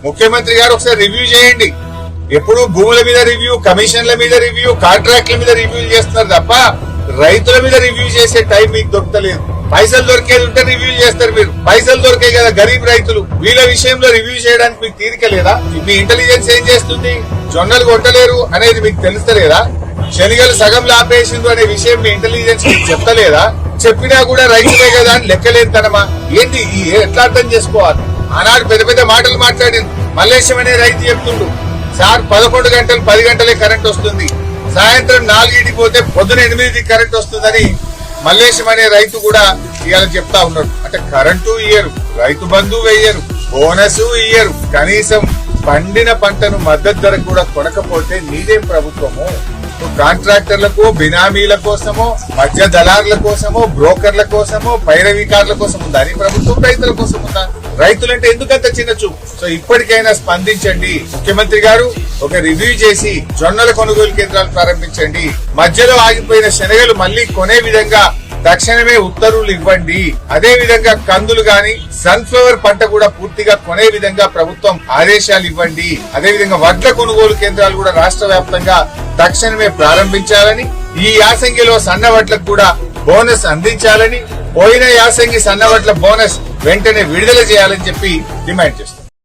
ముఖ్యమంత్రి గారు ఒకసారి రివ్యూ చేయండి. ఎప్పుడు భూముల మీద రివ్యూ, కమిషన్ల మీద రివ్యూ, కాంట్రాక్ట్ల మీద రివ్యూలు చేస్తున్నారు తప్ప రైతుల మీద రివ్యూ చేసే టైం మీకు దొరకలేదు. పైసలు దొరికేది ఉంటే రివ్యూ చేస్తారు మీరు. పైసలు దొరికే కదా గరీబ్ రైతులు, వీళ్ళ విషయంలో రివ్యూ చేయడానికి మీకు తీరిక లేదా? మీ ఇంటెలిజెన్స్ ఏం చేస్తుంది? జొన్నలు కొట్టలేరు అనేది మీకు తెలుస్తలేదా? శనిగలు సగంలో ఆపేసిండ్రు అనే విషయం మీ ఇంటెలిజెన్స్ మీకు చెప్తలేదా? చెప్పినా కూడా రైతులే కదా అని లెక్కలేనితనమా ఏంటి? ఎట్లా అర్థం చేసుకోవాలి? ఆనాడు పెద్ద పెద్ద మాటలు మాట్లాడింది. మల్లేశం అనే రైతు చెప్తుండు, సార్ 11 గంటలు 10 గంటలే కరెంట్ వస్తుంది, సాయంత్రం 4కి పోతే పొద్దున 8కి కరెంట్ వస్తుందని మల్లేశం అనే రైతు కూడా ఇవాళ చెప్తా ఉన్నాడు. అంటే కరెంటు ఇయ్యరు, రైతు బంధు వెయ్యరు, బోనస్ ఇయ్యరు, కనీసం పండిన పంటను మద్దతు ధర కూడా కొనకపోతే నీదేం ప్రభుత్వము? కాంట్రాక్టర్లకు, బినామీల కోసమో, మధ్య దళారుల కోసమో, బ్రోకర్ల కోసమో, పైరవీకారుల కోసం ఉందా నీ ప్రభుత్వం? రైతుల కోసం ఉందా? రైతులంటే ఎందుకంత చిన్న చూపు? సో ఇప్పటికైనా స్పందించండి ముఖ్యమంత్రి గారు. ఒక రివ్యూ చేసి జొన్నల కొనుగోలు కేంద్రాలు ప్రారంభించండి. మధ్యలో ఆగిపోయిన శనగలు మళ్లీ కొనే విధంగా తక్షణమే ఉత్తర్వులు ఇవ్వండి. అదే విధంగా కందులు గాని, సన్ఫ్లవర్ పంట కూడా పూర్తిగా కొనే విధంగా ప్రభుత్వం ఆదేశాలు ఇవ్వండి. అదే విధంగా వడ్ల కొనుగోలు కేంద్రాలు కూడా రాష్ట్ర వ్యాప్తంగా తక్షణమే ప్రారంభించాలని, ఈ యాసంగిలో సన్నవడ్లకు కూడా బోనస్ అందించాలని, పోయిన యాసంగి సన్నవడ్ల బోనస్ వెంటనే విడుదల చేయాలని చెప్పి డిమాండ్ చేస్తున్నారు.